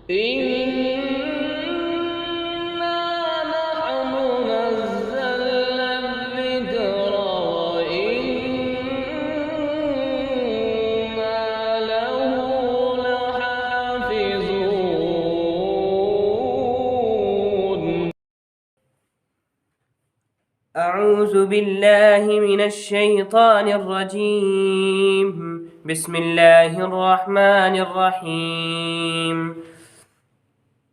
إنا نحن نزلنا الذكر وإنا له لحافظون. أعوذ بالله من الشيطان الرجيم. بسم الله الرحمن الرحيم.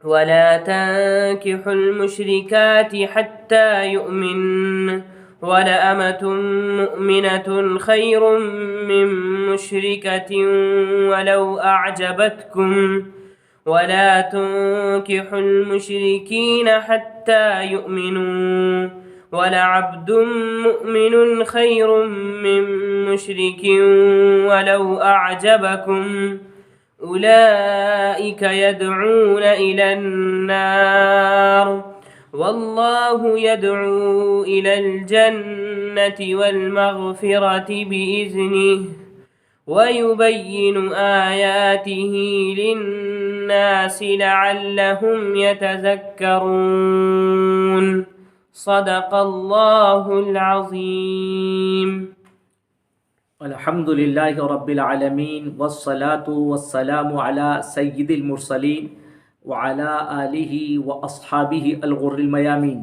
ولا تنكحوا المشركات حتى يؤمن ولأمة مؤمنة خير من مشركة ولو أعجبتكم ولا تنكحوا المشركين حتى يؤمنوا ولعبد مؤمن خير من مشرك ولو أعجبكم أولئك يدعون إلى النار والله يدعو إلى الجنة والمغفرة بإذنه ويبين آياته للناس لعلهم يتذكرون. صدق الله العظيم. الحمد للہ رب العالمین والصلاة والسلام علی سید المرسلین وعلی آلہ واصحابہ الغر المیامین.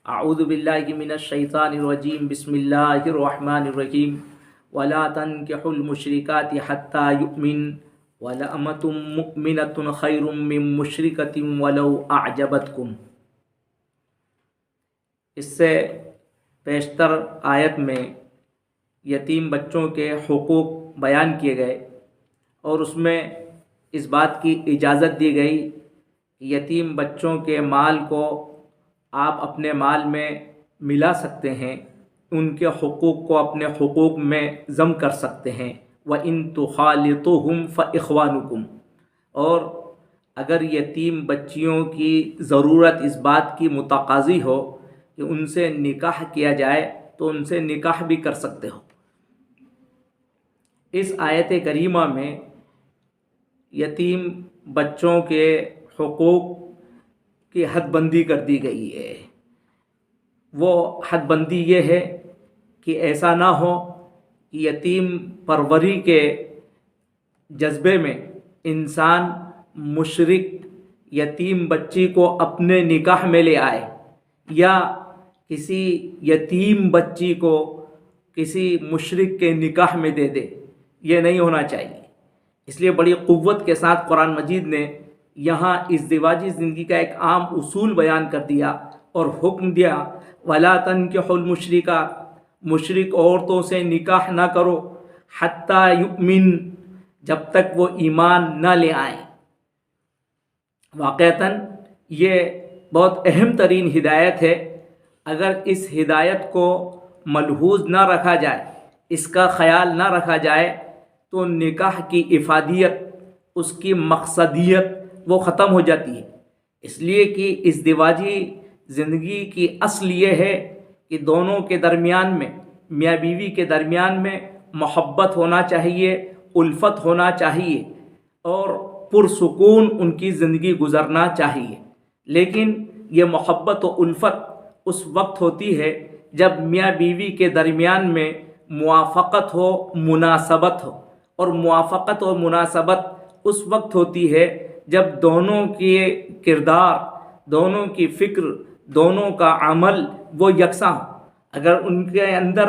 اعوذ باللہ من الشیطان الرجیم. بسم اللہ الرحمن الرحیم. ولا تنکحوا المشرکات حتی یؤمن ولأمة مؤمنة خیر من مشرکة ولو اعجبتکم. اس سے پیشتر آیت میں یتیم بچوں کے حقوق بیان کیے گئے اور اس میں اس بات کی اجازت دی گئی کہ یتیم بچوں کے مال کو آپ اپنے مال میں ملا سکتے ہیں، ان کے حقوق کو اپنے حقوق میں ضم کر سکتے ہیں. وَإِن تُخَالِطُوهُمْ فَإِخْوَانُكُمْ. اور اگر یتیم بچیوں کی ضرورت اس بات کی متقاضی ہو کہ ان سے نکاح کیا جائے تو ان سے نکاح بھی کر سکتے ہو. اس آیت کریمہ میں یتیم بچوں کے حقوق کی حد بندی کر دی گئی ہے. وہ حد بندی یہ ہے کہ ایسا نہ ہو کہ یتیم پروری کے جذبے میں انسان مشرک یتیم بچی کو اپنے نکاح میں لے آئے یا کسی یتیم بچی کو کسی مشرک کے نکاح میں دے دے. یہ نہیں ہونا چاہیے. اس لیے بڑی قوت کے ساتھ قرآن مجید نے یہاں ازدواجی زندگی کا ایک عام اصول بیان کر دیا اور حکم دیا وَلَا تَنْكِحُوا الْمُشْرِكَاتِ. مشرک عورتوں سے نکاح نہ کرو حتیٰ یؤمن، جب تک وہ ایمان نہ لے آئیں. واقعتاً یہ بہت اہم ترین ہدایت ہے. اگر اس ہدایت کو ملحوظ نہ رکھا جائے، اس کا خیال نہ رکھا جائے تو نکاح کی افادیت، اس کی مقصدیت وہ ختم ہو جاتی ہے. اس لیے کہ ازدواجی زندگی کی اصل یہ ہے کہ دونوں کے درمیان میں، میاں بیوی کے درمیان میں محبت ہونا چاہیے، الفت ہونا چاہیے اور پرسکون ان کی زندگی گزرنا چاہیے. لیکن یہ محبت و الفت اس وقت ہوتی ہے جب میاں بیوی کے درمیان میں موافقت ہو، مناسبت ہو. اور موافقت اور مناسبت اس وقت ہوتی ہے جب دونوں کے کردار، دونوں کی فکر، دونوں کا عمل وہ یکساں ہو. اگر ان کے اندر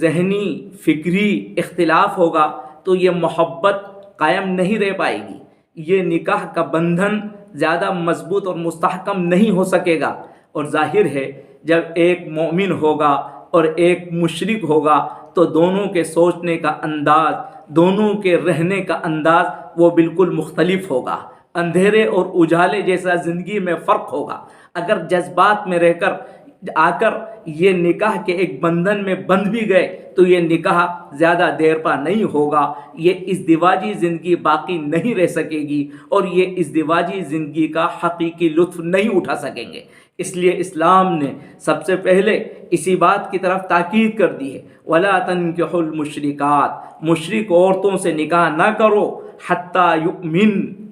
ذہنی فکری اختلاف ہوگا تو یہ محبت قائم نہیں رہ پائے گی. یہ نکاح کا بندھن زیادہ مضبوط اور مستحکم نہیں ہو سکے گا. اور ظاہر ہے جب ایک مومن ہوگا اور ایک مشرک ہوگا تو دونوں کے سوچنے کا انداز، دونوں کے رہنے کا انداز وہ بالکل مختلف ہوگا. اندھیرے اور اجالے جیسا زندگی میں فرق ہوگا. اگر جذبات میں رہ کر آ کر یہ نکاح کے ایک بندھن میں بندھ بھی گئے تو یہ نکاح زیادہ دیر پا نہیں ہوگا. یہ ازدواجی زندگی باقی نہیں رہ سکے گی اور یہ ازدواجی زندگی کا حقیقی لطف نہیں اٹھا سکیں گے. اس لیے اسلام نے سب سے پہلے اسی بات کی طرف تاکید کر دی ہے وَلَا تَنْكِحُوا الْمُشْرِكَاتِ. مشرک عورتوں سے نکاح نہ کرو حتیٰ یؤمن،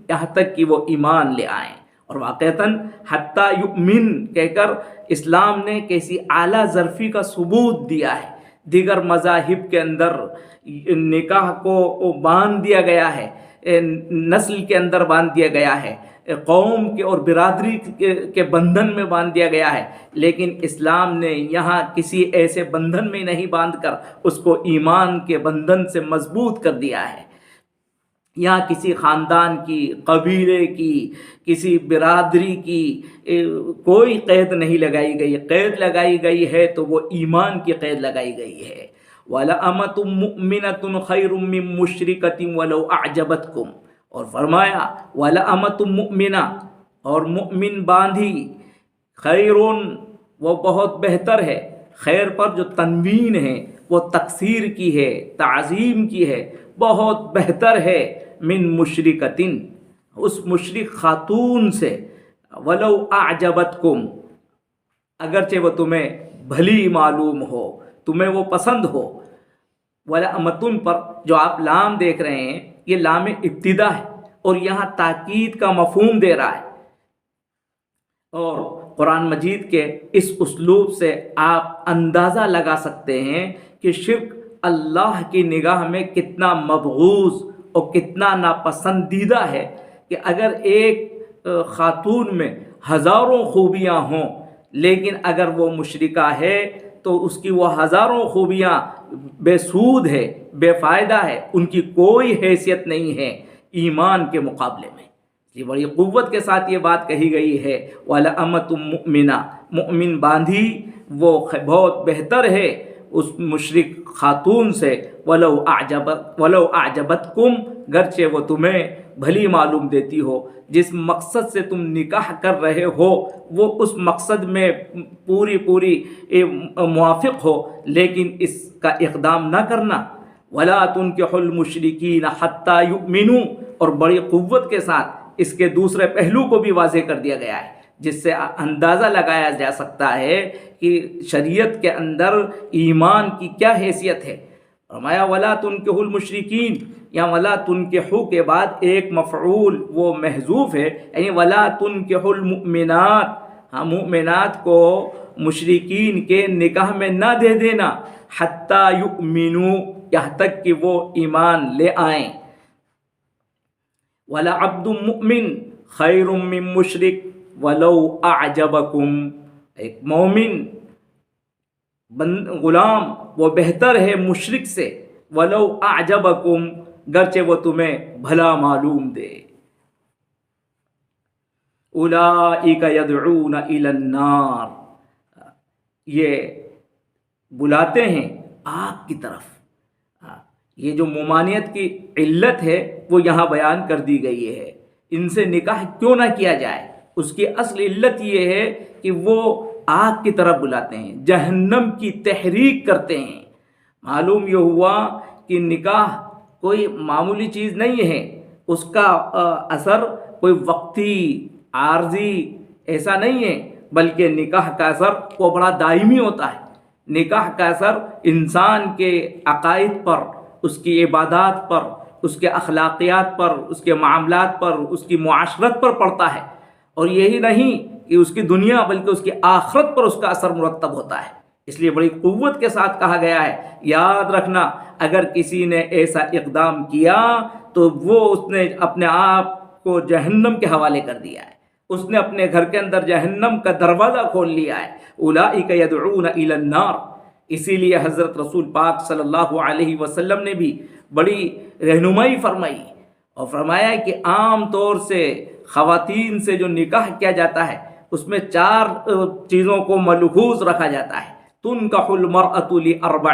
یہاں تک کہ وہ ایمان لے آئیں. اور واقعتاً حتیٰ یؤمن کہہ کر اسلام نے کیسی اعلیٰ ظرفی کا ثبوت دیا ہے. دیگر مذاہب کے اندر نکاح کو باندھ دیا گیا ہے، نسل کے اندر باندھ دیا گیا ہے، قوم کے اور برادری کے بندھن میں باندھ دیا گیا ہے، لیکن اسلام نے یہاں کسی ایسے بندھن میں نہیں باندھ کر اس کو ایمان کے بندھن سے مضبوط کر دیا ہے. یہاں کسی خاندان کی، قبیلے کی، کسی برادری کی کوئی قید نہیں لگائی گئی. قید لگائی گئی ہے تو وہ ایمان کی قید لگائی گئی ہے. وَلَأَمَةٌ مُؤْمِنَةٌ خَيْرٌ مِّن مُّشْرِكَةٍ وَلَوْ أَعْجَبَتْكُمْ. اور فرمایا وَلَأَمَةٌ مُؤْمِنَةٌ، اور مؤمن باندھی، خیرٌ وہ بہت بہتر ہے. خیر پر جو تنوین ہے وہ تکثیر کی ہے، تعظیم کی ہے، بہت بہتر ہے. من مشرکتن، اس مشرک خاتون سے. ولو اعجبتکم، اگرچہ وہ تمہیں بھلی معلوم ہو، تمہیں وہ پسند ہو. ولامتن پر جو آپ لام دیکھ رہے ہیں یہ لام ابتدا ہے اور یہاں تاکید کا مفہوم دے رہا ہے. اور قرآن مجید کے اس اسلوب سے آپ اندازہ لگا سکتے ہیں کہ شرک اللہ کی نگاہ میں کتنا مبغوض اور کتنا ناپسندیدہ ہے کہ اگر ایک خاتون میں ہزاروں خوبیاں ہوں لیکن اگر وہ مشرکہ ہے تو اس کی وہ ہزاروں خوبیاں بے سود ہے، بے فائدہ ہے، ان کی کوئی حیثیت نہیں ہے ایمان کے مقابلے میں. یہ بڑی قوت کے ساتھ یہ بات کہی گئی ہے. وَلَأَمَةٌ مُؤْمِنَةٌ، مؤمن باندھی وہ بہت بہتر ہے اس مشرک خاتون سے. وَلَوْ أَعْجَبَتْكُمْ، گرچہ وہ تمہیں بھلی معلوم دیتی ہو. جس مقصد سے تم نکاح کر رہے ہو وہ اس مقصد میں پوری موافق ہو لیکن اس کا اقدام نہ کرنا. وَلَا تُنْكِحُوا الْمُشْرِكِينَ حَتَّى يُؤْمِنُوا، اور بڑی قوت کے ساتھ اس کے دوسرے پہلو کو بھی واضح کر دیا گیا ہے جس سے اندازہ لگایا جا سکتا ہے کہ شریعت کے اندر ایمان کی کیا حیثیت ہے. فرمایا وَلَا تُنْكِحُوا الْمُشْرِكِينَ، یا وَلَا تُنْكِحُوا کے بعد ایک مفعول وہ محذوف ہے، یعنی وَلَا تُنْكِحُوا الْمُؤْمِنَاتِ، ہاں مؤمنات کو مشرکین کے نکاح میں نہ دے دینا. حَتَّى يُؤْمِنُوا، یہاں تک کہ وہ ایمان لے آئیں. وَلَعَبْدٌ مُؤْمِنٌ خَيْرٌ مِّن مُّشْرِكٍ وَلَوْ أَعْجَبَكُمْ، ایک مومن غلام وہ بہتر ہے مشرک سے. وَلَوْ أَعْجَبَكُمْ، گرچہ وہ تمہیں بھلا معلوم دے. أُولَئِكَ يَدْعُونَ إِلَى النَّارِ، یہ بلاتے ہیں آگ کی طرف. یہ جو ممانعت کی علت ہے وہ یہاں بیان کر دی گئی ہے. ان سے نکاح کیوں نہ کیا جائے، اس کی اصل علت یہ ہے کہ وہ آگ کی طرف بلاتے ہیں، جہنم کی تحریک کرتے ہیں. معلوم یہ ہوا کہ نکاح کوئی معمولی چیز نہیں ہے، اس کا اثر کوئی وقتی عارضی ایسا نہیں ہے، بلکہ نکاح کا اثر وہ بڑا دائمی ہوتا ہے. نکاح کا اثر انسان کے عقائد پر، اس کی عبادات پر، اس کے اخلاقیات پر، اس کے معاملات پر، اس کی معاشرت پر پڑتا ہے. اور یہی نہیں کہ اس کی دنیا بلکہ اس کی آخرت پر اس کا اثر مرتب ہوتا ہے. اس لیے بڑی قوت کے ساتھ کہا گیا ہے، یاد رکھنا اگر کسی نے ایسا اقدام کیا تو وہ اس نے اپنے آپ کو جہنم کے حوالے کر دیا ہے، اس نے اپنے گھر کے اندر جہنم کا دروازہ کھول لیا ہے. اولئک یدعون الی النار. اسی لیے حضرت رسول پاک صلی اللہ علیہ وسلم نے بھی بڑی رہنمائی فرمائی اور فرمایا کہ عام طور سے خواتین سے جو نکاح کیا جاتا ہے اس میں 4 چیزوں کو ملحوظ رکھا جاتا ہے. تنکح المرأة لأربع،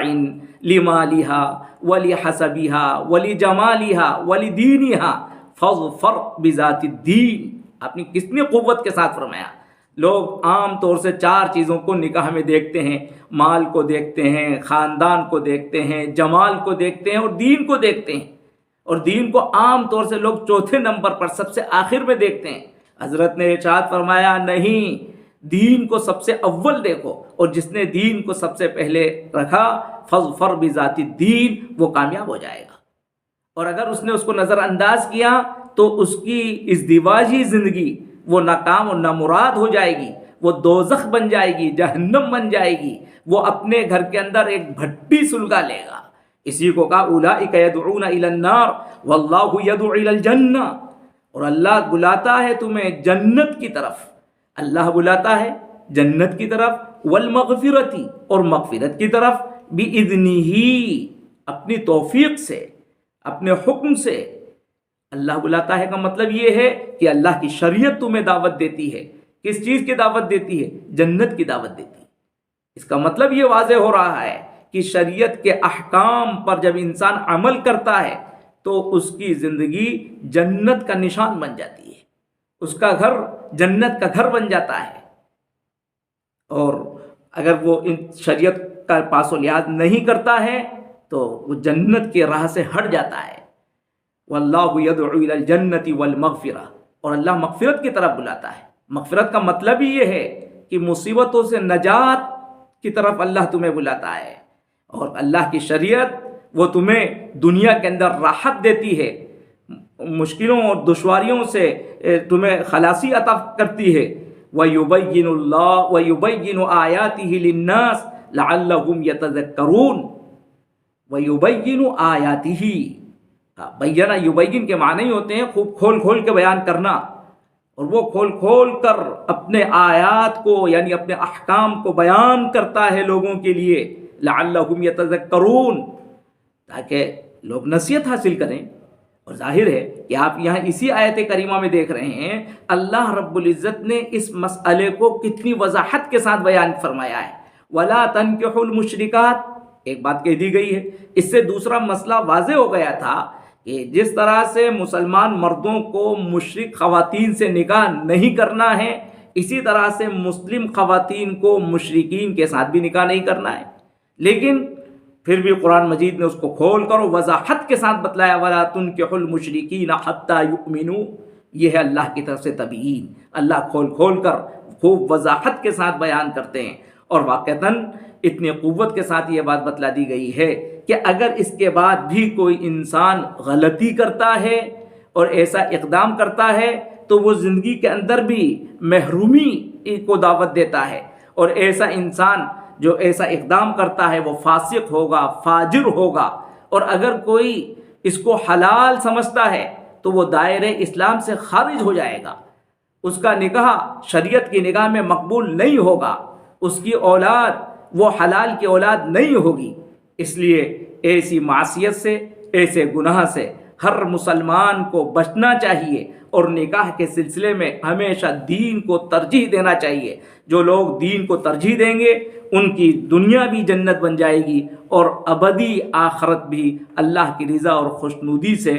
لمالها ولحسبها ولجمالها ولدینها فاظفر بذات الدین. آپ نے کتنی قوت کے ساتھ فرمایا. لوگ عام طور سے 4 چیزوں کو نکاح میں دیکھتے ہیں، مال کو دیکھتے ہیں، خاندان کو دیکھتے ہیں، جمال کو دیکھتے ہیں اور دین کو دیکھتے ہیں. اور دین کو عام طور سے لوگ چوتھے نمبر پر سب سے آخر میں دیکھتے ہیں. حضرت نے ارشاد فرمایا نہیں، دین کو سب سے اول دیکھو، اور جس نے دین کو سب سے پہلے رکھا فَاظْفَرْ بِذَاتِ الدین، وہ کامیاب ہو جائے گا. اور اگر اس نے اس کو نظر انداز کیا تو اس کی ازدواجی زندگی وہ ناکام اور نامراد ہو جائے گی، وہ دوزخ بن جائے گی، جہنم بن جائے گی، وہ اپنے گھر کے اندر ایک بھٹی سلگا لے گا۔ اسی کو کہا اولئک یدعون الی النار واللہ یدعو الی الجنہ، اور اللہ بلاتا ہے تمہیں جنت کی طرف، اللہ بلاتا ہے جنت کی طرف، والمغفرتی، اور مغفرت کی طرف، بِإِذْنِهِ، اپنی توفیق سے، اپنے حکم سے اللہ بلاتا ہے۔ کا مطلب یہ ہے کہ اللہ کی شریعت تمہیں دعوت دیتی ہے۔ کس چیز کی دعوت دیتی ہے؟ جنت کی دعوت دیتی ہے۔ اس کا مطلب یہ واضح ہو رہا ہے کہ شریعت کے احکام پر جب انسان عمل کرتا ہے تو اس کی زندگی جنت کا نشان بن جاتی ہے، اس کا گھر جنت کا گھر بن جاتا ہے۔ اور اگر وہ ان شریعت کا پاس و لحاظ نہیں کرتا ہے تو وہ جنت کے راہ سے ہٹ جاتا ہے۔ واللہ یدعو الی الجنۃ والمغفرہ، اور اللہ مغفرت کی طرف بلاتا ہے۔ مغفرت کا مطلب ہی یہ ہے کہ مصیبتوں سے نجات کی طرف اللہ تمہیں بلاتا ہے، اور اللہ کی شریعت وہ تمہیں دنیا کے اندر راحت دیتی ہے، مشکلوں اور دشواریوں سے تمہیں خلاصی عطا کرتی ہے۔ وَيُبَيِّنُ اللَّهُ وَيُبَيِّنُ آيَاتِهِ لِلنَّاسِ لَعَلَّهُمْ يَتَذَكَّرُونَ۔ وَيُبَيِّنُ آيَاتِهِ، بیانہ یبین کے معنی ہوتے ہیں خوب کھول کھول کے بیان کرنا، اور وہ کھول کھول کر اپنے آیات کو یعنی اپنے احکام کو بیان کرتا ہے لوگوں کے لیے، لعلہم یتذکرون، تاکہ لوگ نصیحت حاصل کریں۔ اور ظاہر ہے کہ آپ یہاں اسی آیت کریمہ میں دیکھ رہے ہیں اللہ رب العزت نے اس مسئلے کو کتنی وضاحت کے ساتھ بیان فرمایا ہے۔ وَلَا تَنْكِحُوا الْمُشْرِكَاتِ، ایک بات کہہ دی گئی ہے، اس سے دوسرا مسئلہ واضح ہو گیا تھا کہ جس طرح سے مسلمان مردوں کو مشرک خواتین سے نکاح نہیں کرنا ہے، اسی طرح سے مسلم خواتین کو مشرکین کے ساتھ بھی نکاح نہیں کرنا ہے۔ لیکن پھر بھی قرآن مجید نے اس کو کھول کر وضاحت کے ساتھ بتلایا، وَلَا تُنْكِحُوا الْمُشْرِكِينَ حَتَّى يُؤْمِنُوا، یہ ہے اللہ کی طرف سے تبیین۔ اللہ کھول کھول کر خوب وضاحت کے ساتھ بیان کرتے ہیں، اور واقعتاً اتنی قوت کے ساتھ یہ بات بتلا دی گئی ہے کہ اگر اس کے بعد بھی کوئی انسان غلطی کرتا ہے اور ایسا اقدام کرتا ہے تو وہ زندگی کے اندر بھی محرومی کو دعوت دیتا ہے، اور ایسا انسان جو ایسا اقدام کرتا ہے وہ فاسق ہوگا، فاجر ہوگا، اور اگر کوئی اس کو حلال سمجھتا ہے تو وہ دائرہ اسلام سے خارج ہو جائے گا، اس کا نکاح شریعت کی نگاہ میں مقبول نہیں ہوگا، اس کی اولاد وہ حلال کی اولاد نہیں ہوگی۔ اس لیے ایسی معصیت سے، ایسے گناہ سے ہر مسلمان کو بچنا چاہیے، اور نکاح کے سلسلے میں ہمیشہ دین کو ترجیح دینا چاہیے۔ جو لوگ دین کو ترجیح دیں گے ان کی دنیا بھی جنت بن جائے گی، اور ابدی آخرت بھی اللہ کی رضا اور خوشنودی سے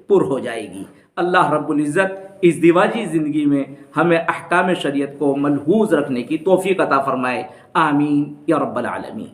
پر ہو جائے گی۔ اللہ رب العزت اس ازدواجی زندگی میں ہمیں احکام شریعت کو ملحوظ رکھنے کی توفیق عطا فرمائے، آمین یا رب العالمین۔